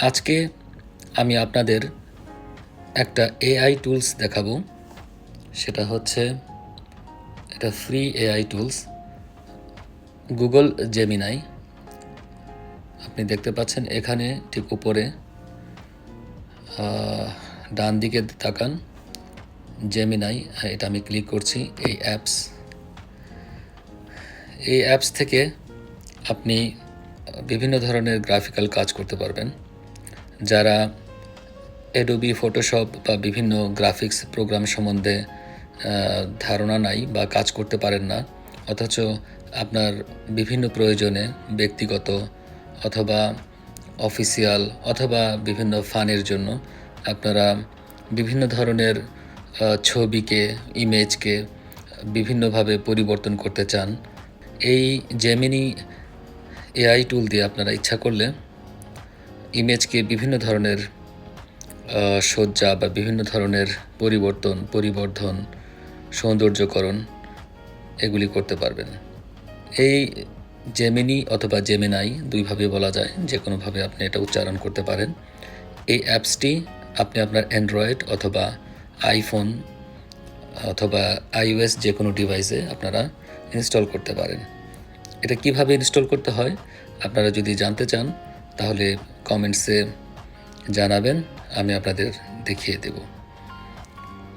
আজকে আমি আপনাদের একটা এআই টুলস দেখাবো। সেটা হচ্ছে এটা free AI tools, Google Gemini. আপনি দেখতে পাচ্ছেন এখানে ঠিক উপরে ডান দিকে তাকান, জেমিনাই, এটা আমি ক্লিক করছি। এই অ্যাপস থেকে আপনি বিভিন্ন ধরনের গ্রাফিক্যাল কাজ করতে পারবেন। যারা অ্যাডোবি ফটোশপ বা বিভিন্ন গ্রাফিক্স প্রোগ্রাম সম্বন্ধে ধারণা নাই বা কাজ করতে পারেন না, অথচ আপনার বিভিন্ন প্রয়োজনে ব্যক্তিগত অথবা অফিসিয়াল অথবা বিভিন্ন ফানের জন্য আপনারা বিভিন্ন ধরনের ছবিকে, ইমেজকে বিভিন্নভাবে পরিবর্তন করতে চান, এই জেমিনি এআই টুল দিয়ে আপনারা ইচ্ছা করলে ইমেজকে বিভিন্ন ধরনের সজ্জা বা বিভিন্ন ধরনের পরিবর্ধন, সৌন্দর্যকরণ এগুলি করতে পারবেন। এই জেমিনি অথবা জেমিনাই দুইভাবে বলা যায়, যে কোনোভাবে আপনি এটা উচ্চারণ করতে পারেন। এই অ্যাপসটি আপনি আপনার অ্যান্ড্রয়েড অথবা আইফোন অথবা iOS যে কোনো ডিভাইসে আপনারা ইনস্টল করতে পারেন। এটা কিভাবে ইনস্টল করতে হয় আপনারা যদি জানতে চান তাহলে কমেন্টসে জানাবেন, আমি আপনাদের দেখিয়ে দেব।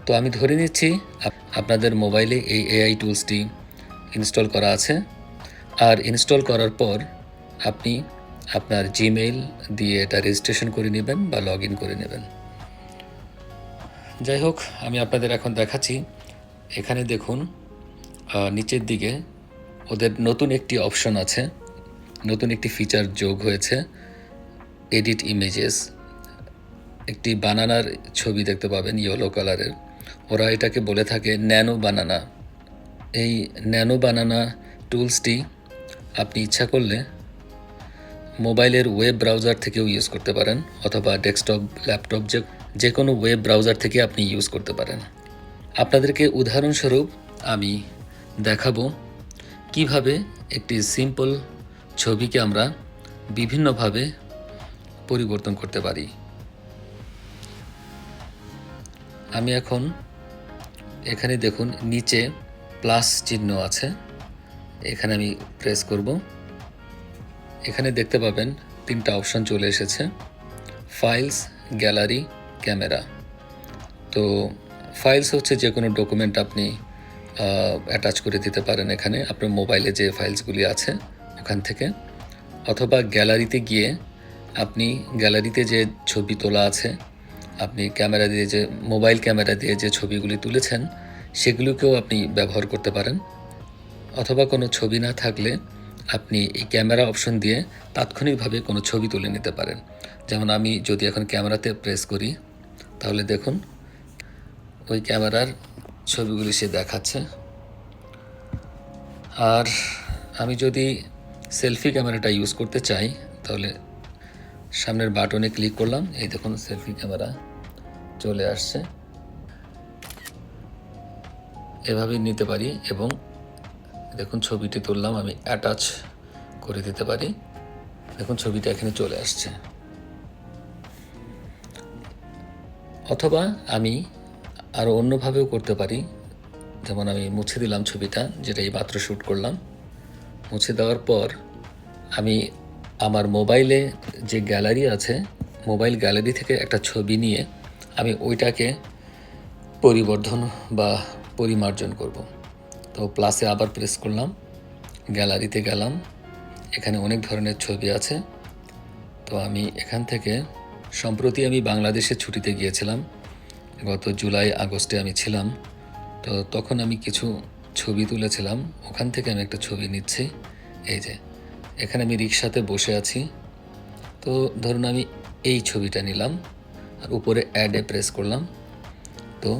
তো আমি ধরে নিচ্ছি আপনাদের মোবাইলে এই এআই টুলসটি ইনস্টল করা আছে। আর ইনস্টল করার পর আপনি আপনার জিমেইল দিয়ে এটা রেজিস্ট্রেশন করে নেবেন বা লগ ইন করে নেবেন। যাই হোক, আমি আপনাদের এখন দেখাচ্ছি। এখানে দেখুন নিচের দিকে ওদের নতুন একটি অপশন আছে, নতুন একটি ফিচার যোগ হয়েছে, এডিট ইমেজেস। একটি বানানার ছবি দেখতে পাবেন ইয়েলো কালারের। ওরা এটাকে বলে থাকে ন্যানো বানানা। এই ন্যানো বানানা টুলসটি আপনি ইচ্ছা করলে মোবাইলের ওয়েব ব্রাউজার থেকেও ইউজ করতে পারেন, অথবা ডেস্কটপ, ল্যাপটপ, যে কোনো ওয়েব ব্রাউজার থেকে আপনি ইউজ করতে পারেন। আপনাদেরকে উদাহরণস্বরূপ আমি দেখাবো কিভাবে একটি সিম্পল ছবিকে আমরা বিভিন্নভাবে পরিবর্তন করতে পারি। আমি এখন এখানে দেখুন নিচে প্লাস চিহ্ন আছে, এখানে আমি প্রেস করব। এখানে দেখতে পাবেন তিনটা অপশন চলে এসেছে, ফাইলস, গ্যালারি, ক্যামেরা। তো ফাইলস হচ্ছে যে কোনো ডকুমেন্ট আপনি অ্যাটাচ করে দিতে পারেন এখানে আপনার মোবাইলে যে ফাইলসগুলি আছে ওখান থেকে, অথবা গ্যালারিতে গিয়ে আপনি গ্যালারিতে যে ছবি তোলা আছে, আপনি ক্যামেরা দিয়ে যে মোবাইল ক্যামেরা দিয়ে যে ছবিগুলি তুলেছেন সেগুলোকেও আপনি ব্যবহার করতে পারেন। অথবা কোনো ছবি না থাকলে আপনি এই ক্যামেরা অপশন দিয়ে তাৎক্ষণিকভাবে কোনো ছবি তুলে নিতে পারেন। যেমন আমি যদি এখন ক্যামেরাতে প্রেস করি তাহলে দেখুন ওই ক্যামেরার ছবিগুলি সে দেখাচ্ছে। আর আমি যদি সেলফি ক্যামেরাটা ইউজ করতে চাই তাহলে সামনের বাটনে ক্লিক করলাম, এই দেখুন সেলফি ক্যামেরা চলে আসছে। এভাবেই নিতে পারি এবং দেখুন ছবিটি তুললাম, আমি অ্যাটাচ করে দিতে পারি। দেখুন ছবিটা এখানে চলে আসছে। অথবা আমি আরও অন্যভাবেও করতে পারি, যেমন আমি মুছে দিলাম ছবিটা, যেটা এই মাত্র শ্যুট করলাম। মুছে দেওয়ার পর আমি আমার মোবাইলে যে গ্যালারি আছে, মোবাইল গ্যালারি থেকে একটা ছবি নিয়ে আমি ওইটাকে পরিবর্ধন বা পরিমার্জন করব। তো প্লাসে আবার প্রেস করলাম, গ্যালারিতে গেলাম, এখানে অনেক ধরনের ছবি আছে। তো আমি এখান থেকে সম্প্রতি আমি বাংলাদেশে ছুটিতে গিয়েছিলাম, গত জুলাই আগস্টে আমি ছিলাম। তো তখন আমি কিছু ছবি তুলেছিলাম, ওখান থেকে আমি একটা ছবি নিচ্ছি। এই যে এখানে আমি রিক্সাতে বসে আছি, তো ধরুন আমি এই ছবিটা নিলাম আর উপরে অ্যাডে প্রেস করলাম। তো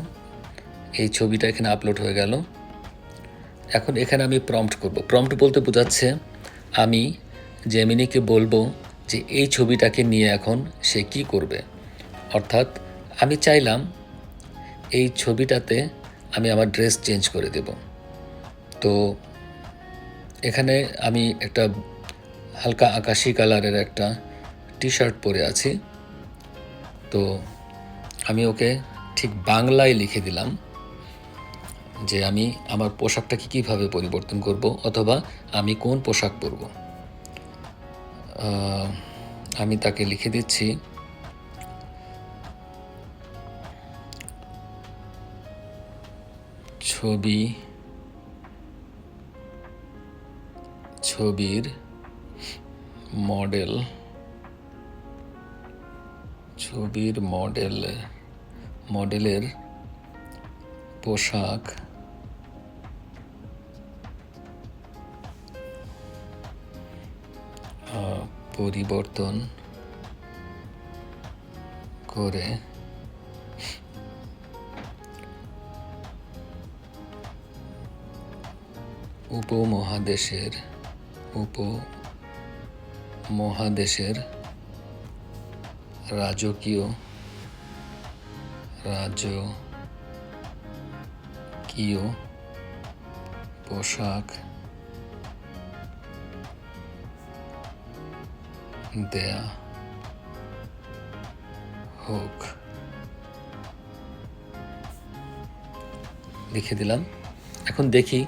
এই ছবিটা এখানে আপলোড হয়ে গেল। এখন এখানে আমি প্রম্পট করব। প্রম্পট বলতে বোঝাচ্ছে আমি জেমিনিকে বলবো যে এই ছবিটাকে নিয়ে এখন সে কি করবে। অর্থাৎ আমি চাইলাম এই ছবিটাতে আমি আমার ড্রেস চেঞ্জ করে দেব। তো এখানে আমি একটা হালকা আকাশি কালারের একটা টি শার্ট পরে আছি, তো আমি ওকে ঠিক বাংলায় লিখে দিলাম যে আমি আমার পোশাকটাকে কীভাবে পরিবর্তন করব, অথবা আমি কোন পোশাক পরব। আমি তাকে লিখে দিচ্ছি ছবির মডেলের পোশাক পরিবর্তন করে উপমহাদেশের রাজকীয় পোশাক দেয়া হোক। লিখে দিলাম। এখন দেখি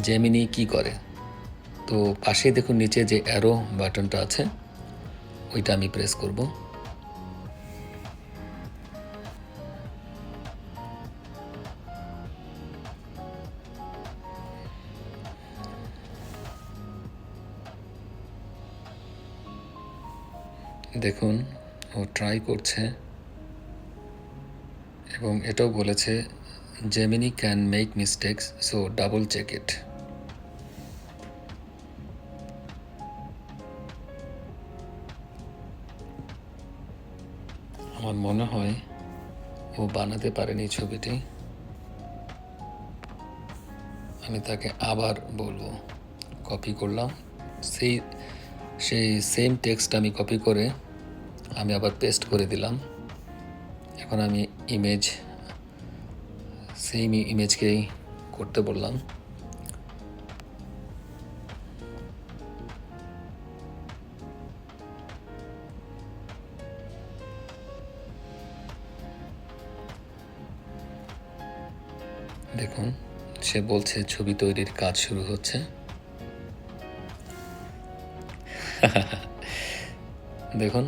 জেমিনি কি করে। তো পাশেই দেখুন নিচে যে অ্যারো বাটনটা আছে, ওইটা আমি প্রেস করব। দেখুন ও ট্রাই করছে এবং এটাও বলেছে Gemini can make mistakes, so double check it. আমার মনে হয় ও বানাতে পারেনি ছবিটি। আমি তাকে আবার বলবো। কপি করলাম, সেই সেম টেক্সট আমি কপি করে আমি আবার পেস্ট করে দিলাম। এখন আমি সেম ইমেজকেই করতে বললাম। দেখুন সে বলছে ছবি তৈরির কাজ শুরু হচ্ছে। দেখুন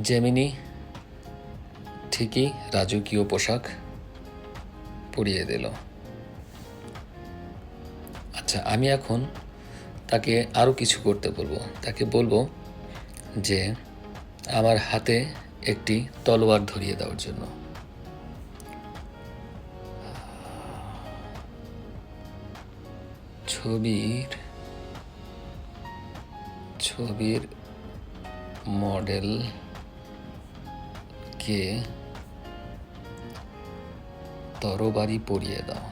জেমিনি ঠিকই রাজকীয় পোশাক পরিয়ে দিল। আচ্ছা, আমি এখন তাকে আরও কিছু করতে বলবো। তাকে বলবো যে আমার হাতে একটি তলোয়ার ধরিয়ে দেওয়ার জন্য। ছবির মডেলকে তরবারি পরিয়ে দাও।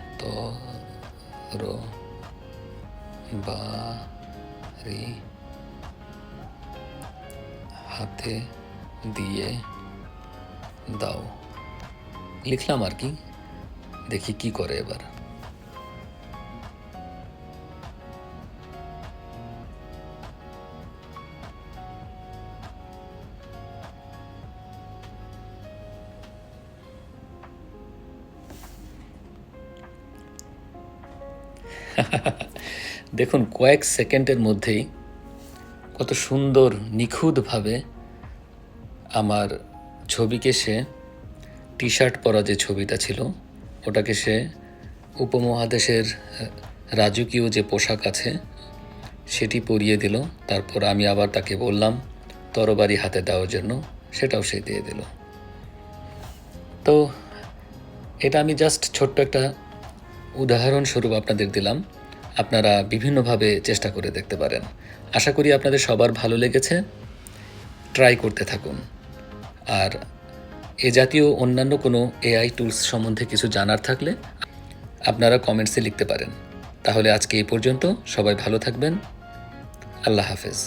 তরবারি হাতে দিয়ে দাও। লিখলাম আর কি, দেখি কি করে এবার। দেখুন কয়েক সেকেন্ডের মধ্যেই কত সুন্দর নিখুঁতভাবে আমার ছবিকে সে টি শার্ট পরা যে ছবিটা ছিল ওটাকে সে উপমহাদেশের রাজকীয় যে পোশাক আছে সেটি পরিয়ে দিল। তারপর আমি আবার তাকে বললাম তরবারি হাতে দেওয়ার জন্য, সেটাও সে দিয়ে দিল। তো এটা আমি জাস্ট ছোট্ট একটা উদাহরণস্বরূপ আপনাদের দিলাম। আপনারা বিভিন্নভাবে চেষ্টা করে দেখতে পারেন। আশা করি আপনাদের সবার ভালো লেগেছে। ট্রাই করতে থাকুন। আর এ জাতীয় অন্যান্য কোনো এআই টুলস সম্বন্ধে কিছু জানার থাকলে আপনারা কমেন্টসে লিখতে পারেন। তাহলে আজকে এই পর্যন্ত। সবাই ভালো থাকবেন। আল্লাহ হাফেজ।